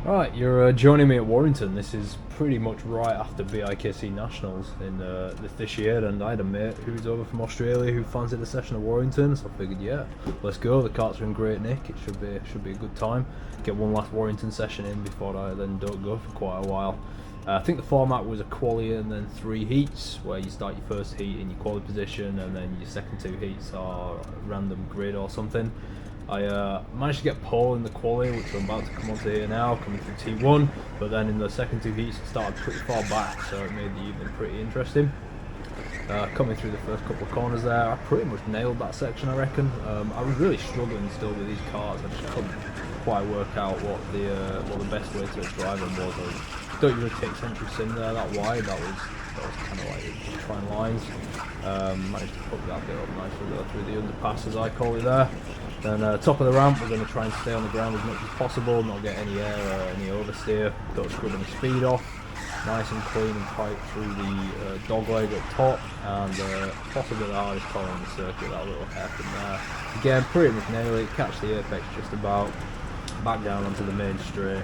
Right, you're joining me at Warrington. This is pretty much right after BIKC Nationals in this year, and I had a mate who's over from Australia who fancied a session at Warrington, so I figured, yeah, let's go. The carts are in great nick. It should be a good time. Get one last Warrington session in before I then don't go for quite a while. I think the format was a quali and then 3 heats, where you start your first heat in your quali position, and then your second 2 heats are a random grid or something. I managed to get pole in the quali, which I'm about to come onto here now, coming through T1, but then in the second 2 heats it started pretty far back, so it made the evening pretty interesting. Coming through the first couple of corners there, I pretty much nailed that section, I reckon. I was really struggling still with these cars. I just couldn't quite work out what the best way to drive them was. I don't usually take century sim there that wide. That was kind of like trying lines. Managed to hook that bit up nicely though through the underpass, as I call it there. Then top of the ramp, we're going to try and stay on the ground as much as possible, not get any air or any oversteer. Don't scrub any speed off. Nice and clean and tight through the dog leg up top, and possibly the hardest corner on the circuit, that little hairpin there. Again, pretty much nail it, catch the apex just about, back down onto the main straight,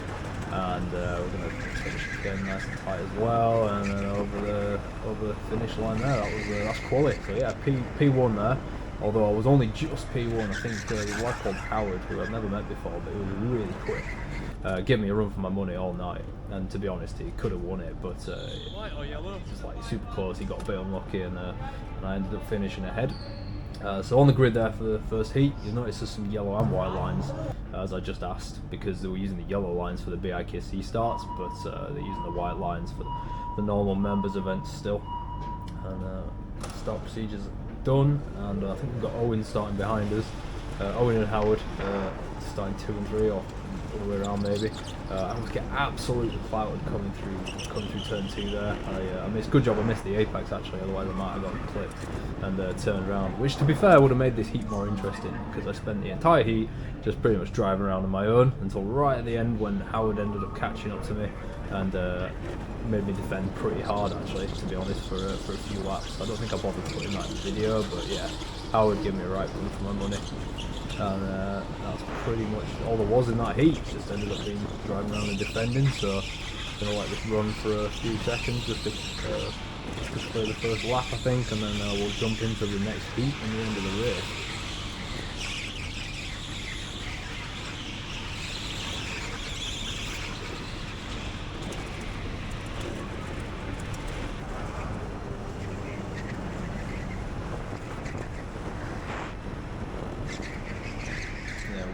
and we're going to finish again nice and tight as well, and then over the finish line there. That's quality. So yeah, P1 there. Although I was only just P1, I think there was a lad called Howard, who I've never met before, but he was really quick. Gave me a run for my money all night, and to be honest, he could have won it, but white or yellow? Just like super close. He got a bit unlucky, and I ended up finishing ahead. So on the grid there for the first heat, you'll notice there's some yellow and white lines, as I just asked, because they were using the yellow lines for the BIKC starts, but they're using the white lines for the normal members events still. And start procedures done, and I think we've got Owen starting behind us. Owen and Howard starting 2 and 3, or the other way around maybe. I was getting absolutely clouted coming through turn 2 there. I missed, good job I missed the apex actually, otherwise I might have got clipped and turned around, which to be fair would have made this heat more interesting, because I spent the entire heat just pretty much driving around on my own until right at the end when Howard ended up catching up to me and made me defend pretty hard actually, to be honest, for a few laps. I don't think I bothered putting that in the video, but yeah, Howard gave me a right run for my money, and that's pretty much all there was in that heat. Just ended up being driving around and defending, so I'm gonna let this run for a few seconds just to clear the first lap, I think, and then we'll jump into the next heat and the end of the race.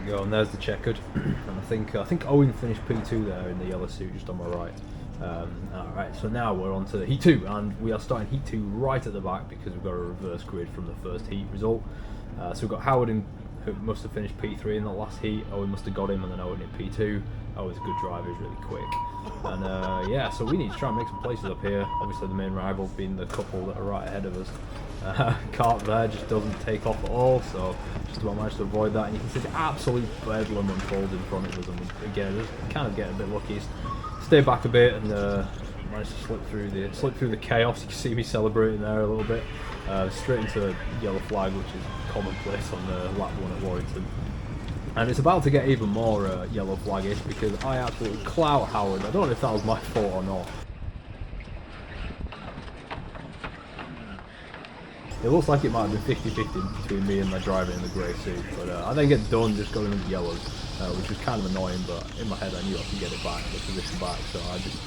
Go, and there's the checkered, and I think Owen finished P2 there in the yellow suit just on my right. Alright, so now we're on to heat 2, and we are starting heat 2 right at the back because we've got a reverse grid from the first heat result. So we've got Howard in, who must have finished P3 in the last heat. Owen must have got him, and then Owen in P2. Owen's a good driver, he's really quick. And yeah, so we need to try and make some places up here. Obviously the main rival being the couple that are right ahead of us. Cart there just doesn't take off at all, so just about managed to avoid that, and you can see the absolute bedlam unfold in front of us, and again just kind of getting a bit lucky. Stay back a bit and managed to slip through the chaos. You can see me celebrating there a little bit. Straight into a yellow flag, which is commonplace on the lap 1 at Warrington. And it's about to get even more yellow flaggish because I absolutely clout Howard. I don't know if that was my fault or not. It looks like it might have been 50-50 between me and my driver in the grey suit, but I then get done just going into yellows, which was kind of annoying, but in my head I knew I could get it back, the position back, so I just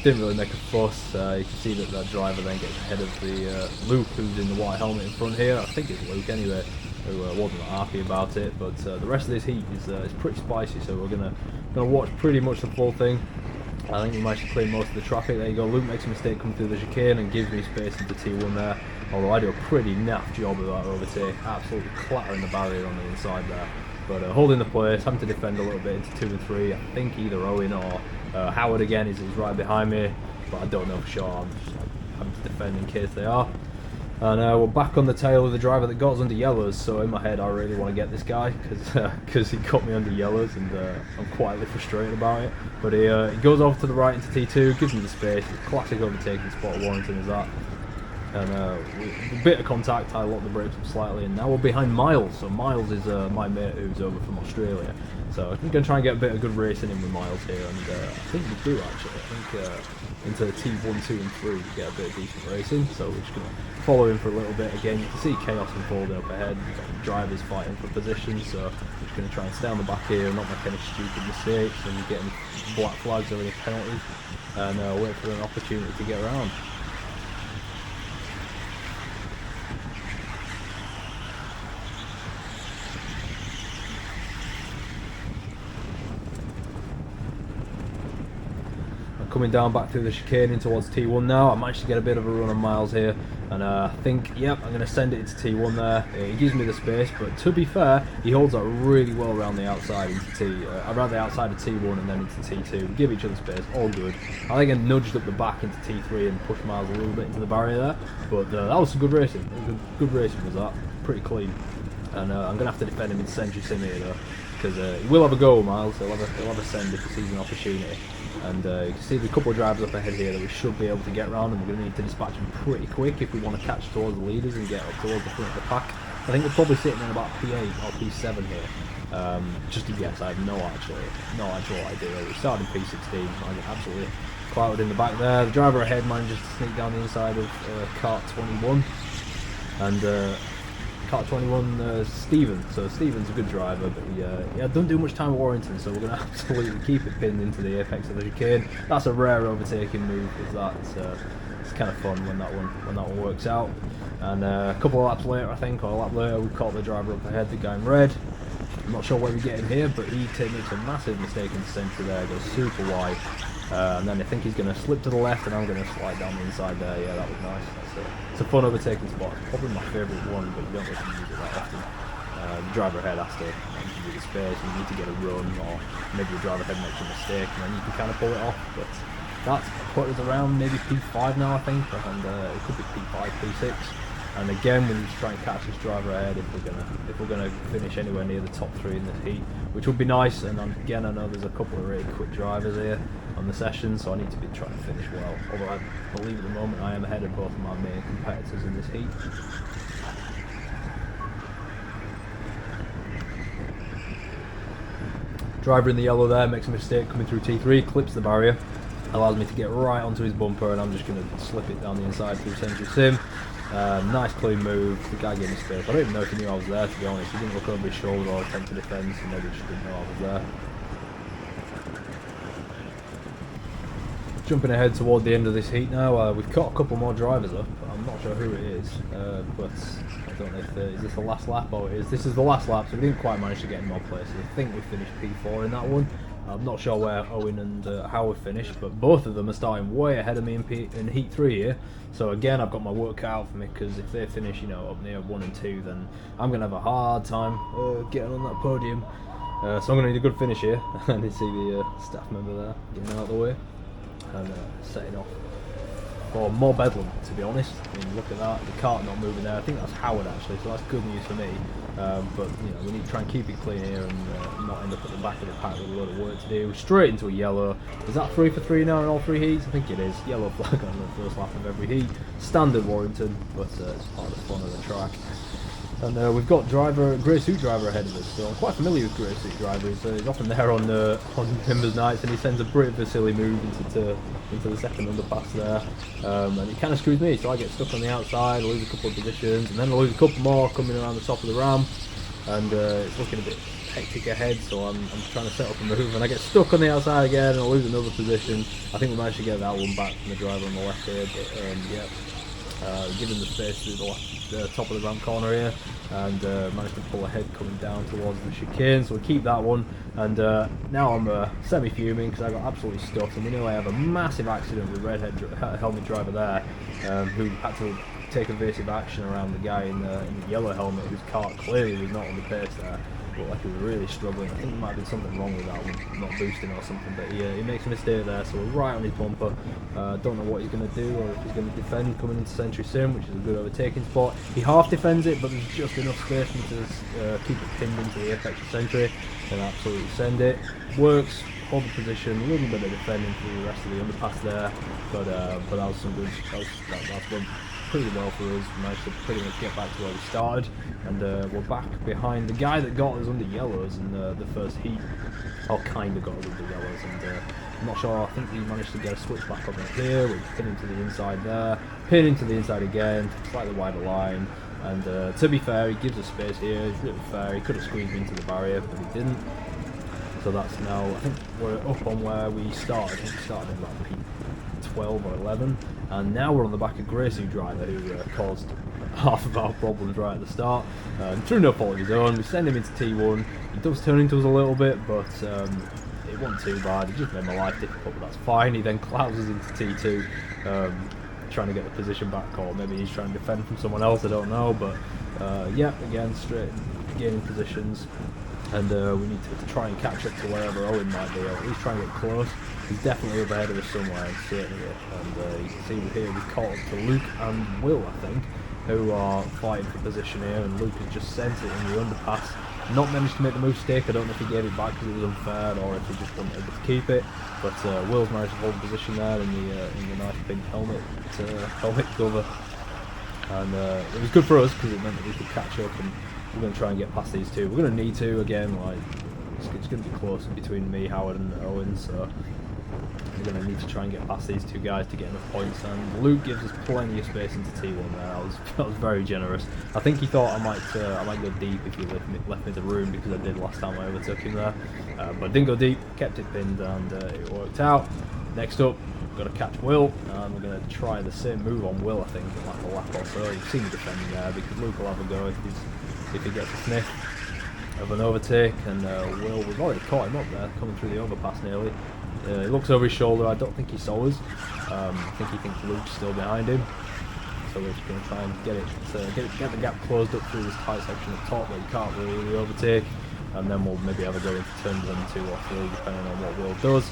didn't really make a fuss. You can see that driver then gets ahead of the Luke, who's in the white helmet in front here. I think it's Luke anyway, who wasn't happy about it, but the rest of this heat is pretty spicy, so we're gonna watch pretty much the full thing. I think we managed to clear most of the traffic. There you go, Luke makes a mistake coming through the chicane and gives me space into T1 there, although I do a pretty naff job of that overtake, absolutely clattering the barrier on the inside there. But holding the place, having to defend a little bit into 2 and 3. I think either Owen or Howard again is right behind me, but I don't know for sure. I'm just having to defend in case they are. And we're back on the tail of the driver that got us under yellows, so in my head I really want to get this guy because he got me under yellows, and I'm quietly frustrated about it. But he goes over to the right into T2, gives me the space. It's a classic overtaking spot at Warrington is that. And a bit of contact, I locked the brakes up slightly, and now we're behind Miles. So Miles is my mate who's over from Australia. So I'm going to try and get a bit of good racing in with Miles here, and I think we do actually. I think into the T1, 2 and 3 we get a bit of decent racing, so we're just going to follow him for a little bit. Again, you can see chaos unfolding up ahead, we've got drivers fighting for position, so we're just going to try and stay on the back here and not make any stupid mistakes and get any black flags or any penalties, and wait for an opportunity to get around. Coming down back through the chicane in towards T1 now. I managed to get a bit of a run on Miles here, and I think, yep, I'm going to send it into T1 there. He gives me the space, but to be fair, he holds up really well around the outside into around the outside of T1 and then into T2. We give each other space, all good. I think I nudged up the back into T3 and pushed Miles a little bit into the barrier there, but that was some good racing. Good racing was that, pretty clean. And I'm going to have to defend him in Century Sim here though, because he will have a go, Miles. He'll have a send if he sees an opportunity. And you can see there's a couple of drivers up ahead here that we should be able to get around, and we're going to need to dispatch them pretty quick if we want to catch towards the leaders and get up towards the front of the pack. I think we're probably sitting in about P8 or P7 here. Just a guess, I have no actual idea. We started in P16, I get absolutely clouded in the back there. The driver ahead manages to sneak down the inside of Kart 21, and Kart 21 Steven. So Steven's a good driver, but he doesn't do much time at Warrington, so we're going to absolutely keep it pinned into the apex of the chicane. That's a rare overtaking move, is that. It's kind of fun when that one works out. And a couple of laps later, I think, or a lap later, we caught the driver up ahead, the guy in red. I'm not sure where we get him here, but he makes a massive mistake in the centre there, goes super wide. And then I think he's going to slip to the left, and I'm going to slide down the inside there. Yeah, that was nice. It's a fun overtaking spot. It's probably my favourite one, but you don't get to use it that often. The driver ahead has to give you the space, and you need to get a run, or maybe the driver ahead makes a mistake, and then you can kind of pull it off. But that's put us around maybe P5 now, I think, and it could be P5, P6. And again, we need to try and catch this driver ahead if we're gonna finish anywhere near the top 3 in this heat, which would be nice. And again, I know there's a couple of really quick drivers here on the session, so I need to be trying to finish well. Although I believe at the moment I am ahead of both of my main competitors in this heat. Driver in the yellow there makes a mistake coming through T3, clips the barrier, allows me to get right onto his bumper, and I'm just going to slip it down the inside through Century Sim. Nice clean move. The guy gave me space. I don't even know if he knew I was there, to be honest. He didn't look over his shoulder or attempt to defend, so maybe he just didn't know I was there. Jumping ahead toward the end of this heat now, we've got a couple more drivers up. I'm not sure who it is, but I don't know if is this the last lap or it is. This is the last lap, so we didn't quite manage to get in more places. I think we finished P4 in that one. I'm not sure where Owen and Howard finished, but both of them are starting way ahead of me in Heat 3 here. So again, I've got my work cut out for me, because if they finish, up near 1 and 2, then I'm going to have a hard time getting on that podium. So I'm going to need a good finish here. And you see the staff member there getting out of the way and setting off for more Bedlam, to be honest. I mean, look at that, the cart not moving there. I think that's Howard actually, so that's good news for me. But we need to try and keep it clean here and not end up at the back of the pack with a lot of work to do. Straight into a yellow. Is that 3 for 3 now in all 3 heats? I think it is. Yellow flag on the first lap of every heat. Standard Warrington, but it's part of the fun of the track. And we've got grey suit driver ahead of us, so I'm quite familiar with grey suit drivers. He's often there on members' nights, and he sends a bit of a silly move into the second underpass there, and he kind of screws me, so I get stuck on the outside, I lose a couple of positions, and then I lose a couple more coming around the top of the ramp, and it's looking a bit hectic ahead, so I'm trying to set up a move, and I get stuck on the outside again, and I lose another position. I think we managed to get that one back from the driver on the left here, but yeah. Given the space through the top of the ramp corner here, and managed to pull ahead coming down towards the chicane, so we keep that one. And now I'm semi-fuming because I got absolutely stuck, and we nearly have a massive accident with red helmet driver there, who had to take evasive action around the guy in the yellow helmet, whose car clearly was not on the pace there. Looked like he was really struggling. I think there might have been something wrong with that one, not boosting or something, but he makes a mistake there, so we're right on his bumper. Don't know what he's going to do, or if he's going to defend coming into Century Sim, which is a good overtaking spot. He half defends it, but there's just enough space for him to keep it pinned into the apex of Century, and absolutely send it. Works, hold the position, a little bit of defending through the rest of the underpass there, but that was some good, that's good. pretty well for us. We managed to pretty much get back to where we started, and we're back behind the guy that got us under yellows in the first heat, or kind of got us under yellows, and I'm not sure, I think he managed to get a switch back up in here, we pin into the inside there, pin into the inside again, slightly wider line, and to be fair, he gives us space here, he's really fair, he could have squeezed me into the barrier, but he didn't. So that's now, I think we're up on where we started. I think we started in like P12 or 11, and now we're on the back of Gracie driver, who caused half of our problems right at the start. Through no fault of his own, we send him into T1. He does turn into us a little bit, but it wasn't too bad. He just made my life difficult, but that's fine. He then clouds us into T2, trying to get the position back, or maybe he's trying to defend from someone else, I don't know. But yeah, again, straight gaining positions. And we need to try and catch up to wherever Owen might be, or at least try and get close. He's definitely up ahead of us somewhere, certainly. And you can see here we've caught up to Luke and Will, I think, who are fighting for position here, and Luke has just sent it in the underpass. Not managed to make the mistake. I don't know if he gave it back because it was unfair, or if he just wasn't able to keep it. But Will's managed to hold position there in the nice pink helmet cover. And it was good for us because it meant that we could catch up, and we're going to try and get past these two. We're going to need to, again, like, it's going to be close between me, Howard and Owen, so we're going to need to try and get past these two guys to get enough points. And Luke gives us plenty of space into T1 there. That was very generous. I think he thought I might go deep if he left me the room, because I did last time I overtook him there. But I didn't go deep, kept it pinned, and it worked out. Next up, we've got to catch Will, and we're going to try the same move on Will, I think, in like a lap or so. You've seen me defending there, because Luke will have a go if he gets a sniff of an overtake, and Will, we've already caught him up there, coming through the overpass nearly. He looks over his shoulder. I don't think he saw us. I think he thinks Luke's still behind him. So we're just going to try and get the gap closed up through this tight section at the top where you can't really overtake, and then we'll maybe have a go into turn 1, 2 or 3, depending on what Will does.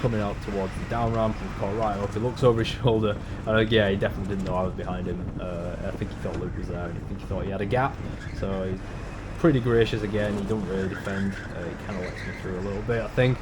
Coming out towards the down ramp, we've caught right up. He looks over his shoulder, and yeah, he definitely didn't know I was behind him. I think he thought Luke was there, and I think he thought he had a gap. So he's pretty gracious again. He don't really defend. He kind of lets me through a little bit, I think.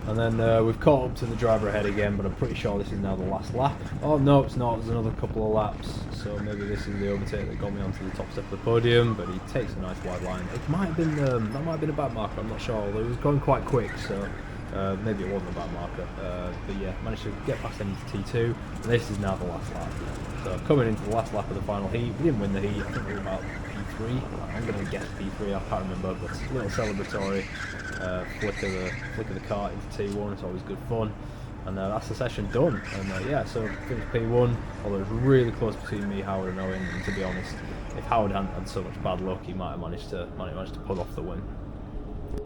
And then we've caught up to the driver ahead again, but I'm pretty sure this is now the last lap. Oh no, it's not. There's another couple of laps, so maybe this is the overtake that got me onto the top step of the podium. But he takes a nice wide line. It might have been that might have been a back marker. I'm not sure. Although it was going quite quick, so maybe it wasn't a back marker. But yeah, managed to get past him into T2. And this is now the last lap. So coming into the last lap of the final heat, we didn't win the heat. I think we were about P3. I'm going to guess P3. I can't remember, but a little celebratory. Flick of the cart into T1, it's always good fun. And that's the session done. And yeah, so finished P1, although it was really close between me, Howard and Owen, and to be honest, if Howard hadn't had so much bad luck, he might have managed to pull off the win.